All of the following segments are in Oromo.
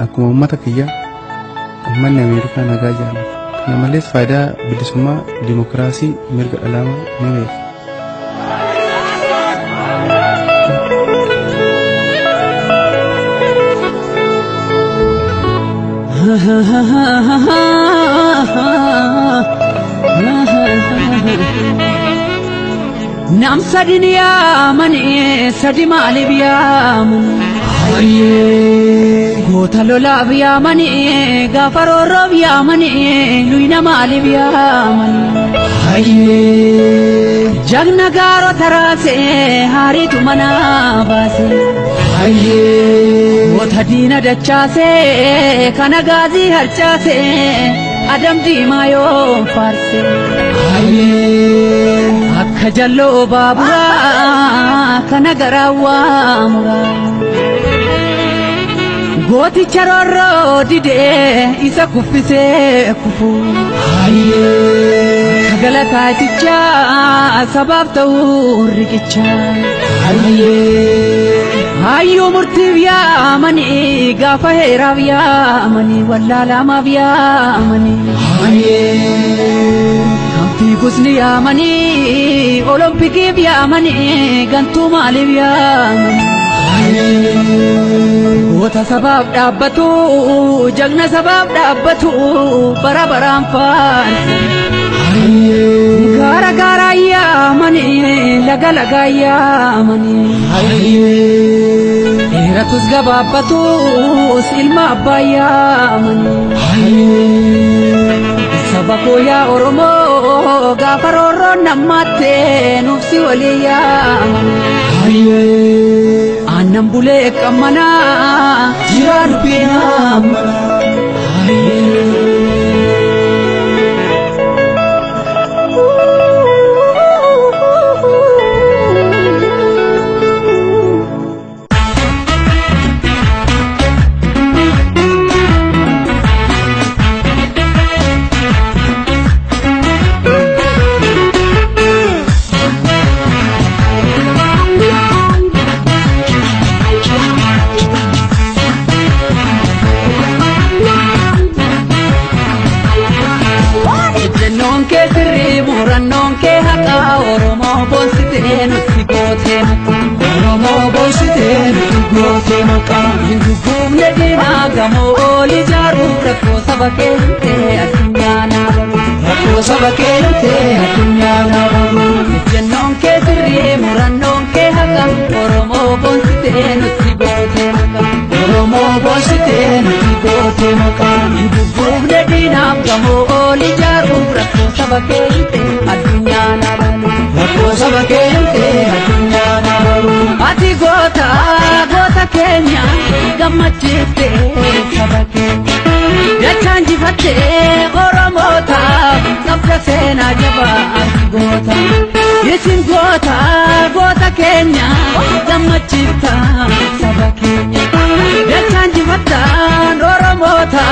Akkuma uummata kiyyaa uummanni Ameerikaa nagaa jaalata. Kana malees faayidaa bilisummaa, dimokiraasii, mirga dhala namaa ni beeka. Nam sadiniya mani sadi malibiya mani Gota lola biya mani gafaroro biya mani luina malibiya mani Jagna garo tarase hari tu mana base Gota dina dachase kana gazi harchase Adam di mayo farse Akka jallo babura kana garawa mura Goti charorro dide isa kufise kufu Galata ticha sabab tawrikicha Ayyo murtiya mani gafa herawiya mani wallala mabiya mani Kampi gusni ya mani Olimpiki biya mani gantu mali biya mani Gota sabab dabbatu jagna sabab dabbatu barabaran fan Gara gara ya mani laga laga ya mani Eratus gababbatu ilma abbaya mani Sabako ya oromo gafaroro namate nufsi waliya Anam bule kamana jiran pinam Nonke haka oromo bonsite nuti gote oromo bonsite nuti gote maka hindu gumne dina gamo oli jaru rakko sabakente atunyana rakko sabakente atunyana nonke sirri muran nonke haka oromo bonsite nuti gote maka oromo bonsite nuti gote maka hindu gumne dina gamo oli jaru rakko sabakente Adunyana baru, aku sabakente adunyana baru. Ati gota Kenya, gamachite sabakente. Ya chanji fate oromota, sabda sena jaba ati gota. Yesin gota Kenya, gamachita sabakente. Ya chanji fate oromota,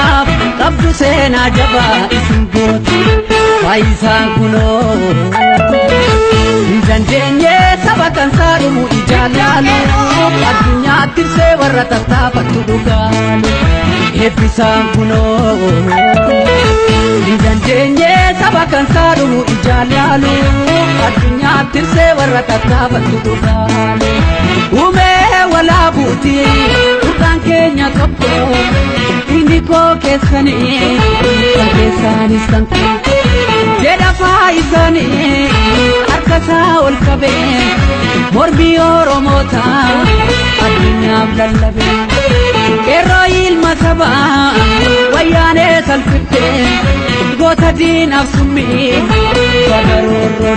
sabda sena jaba isin gota. Faisan kuno Janjenye sabakan sarumu ijalalu Adunya tirse warra tattafatu dhugalu Ebbisan kuno Janjenye sabakan sarumu ijalalu Adunya tirse warra tattafatu dhugalu Ume wala buti Urgan Kenya tokko Indiko kesani Kesanis tantu Jeda faisani arkasa ol kabe morbi oromota adunya blallabe kero ilma saba wayane salfitte gota din afsumi badaroro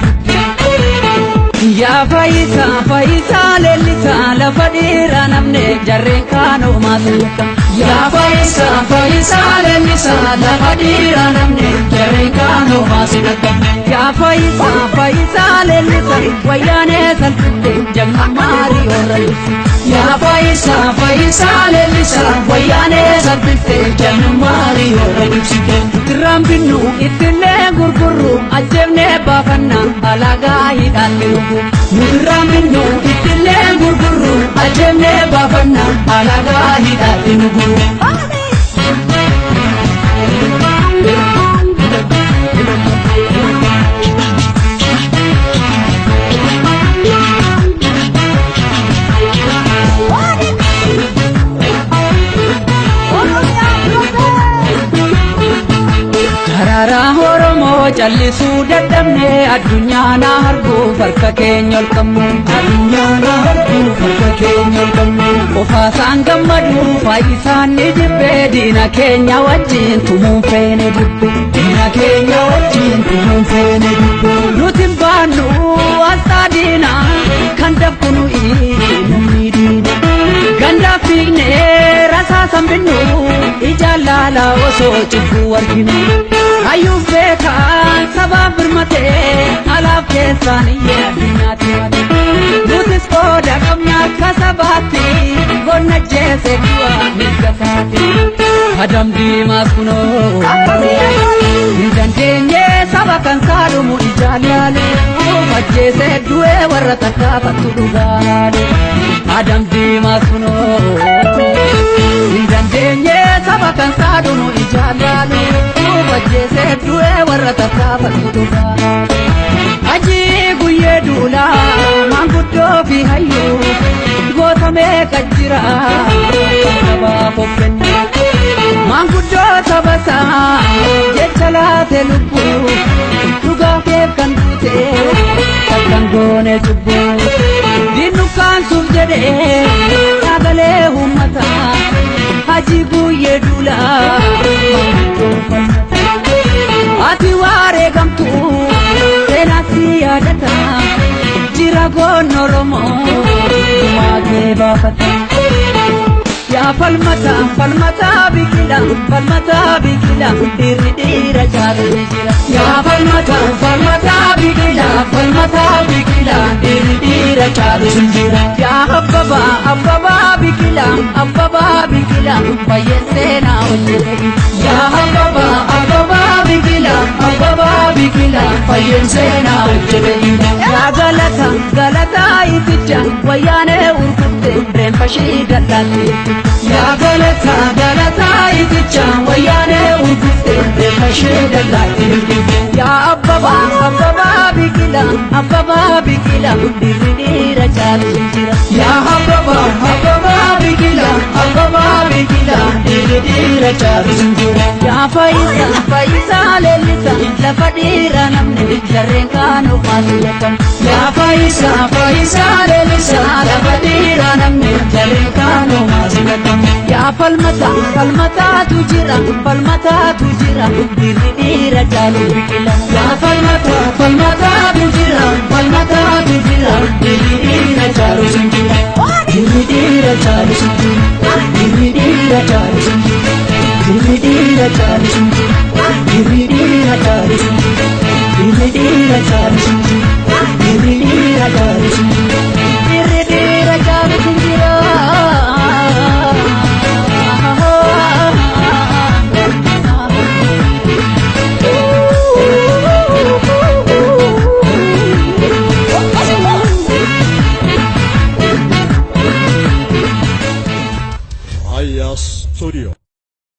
Ya faisa lelisa la fadira namne jarre kano masulka Ya faisa lelisa la fadira namne jarre kano masulka Ya faisa lelisa wayane salfitte janna mari oralisi Ya faisa lelisa wayane salfitte janna mari oralisi Trambinu itne gurguru ajemne bafanna alaga hidatiru Mudraminu itne gurguru ajenne bafanna alaga hidhatti nugu Harara Oromo jallisu dadhabne addunyaa na hargu farka keenya ol qabnu addunyaa na hargu farka keenya ol qabnu ofaasaan gammadu faayisaan ni jibbe diina keenya wajjin tumuun feene dubbe diina keenya wajjin tumuun feene dubbe nuti baannu asxaa diina kan dabkunu namni diina ganda fiigne rasaasan binnu ijaalala osoo cubbuu arginu Ayuuf beekaan sabaa birmatee alaaf keessaan iyyee addunyaatti mate nutis qooda qabna akka sabaatti gonna jeese du'a mirga saati adam diimaas kunoo hin dandeenye saba kan saalumu ijaalaalu ajjeese du'ee warra takkaafattu dhugaalu adam diimaas kunoo hin dandeenye saba kan saalumu ijaalaalu ajjeese du'ee warra takkaafattu dhugaalu ajii guyyee duulaa maanguddoo fi hayyuu gootamee qajjira sabaa fokkenne maanguddoo sabasaa jecha laate lubbuu dhugaa keef kan duute takkan goone cubbuu dinnukaan suuf jedhee sagalee uummataa hajii guyyee duulaa ati waaree gamtuu seenaatti yaadata jira goon Oromoo maagee baafata yaa falmata biqila dhiirri dhiira caaluu jira yaa falmata biqila dhiirri dhiira caaluu jira yaa abbabaa biqila fayyeen seenaa hojjete yaa abbabaa biqila fayyeen seenaa hojjete yaa galata ificha wayyaanee urgurte reenfashii gadhaatti yaa galata ificha wayyaanee urgurte reenfashii gadhaatti yaa abbabaa biqila dhiirri dhiira caaluu jira yaa abbabaa biqila dhiirri dhiira caaluu jira yaa fayyisaa leellisa lafa dhiira namni jarreen kaanu maasillatan yaa fayyisaa leellisa lafa dhiira namni jarreen kaanu maasillatan yaa falmataatu jira dhiirri dhiira caaluu biqila yaa falmataatu jira dhiirri dhiira caaluu jira dhiirri dhiira caaluu jira dhiirri dhiira caaluu jira dhiirri dhiira caaluu jira dhiirri dhiira caaluu jira dhiirri dhiira caaluu jira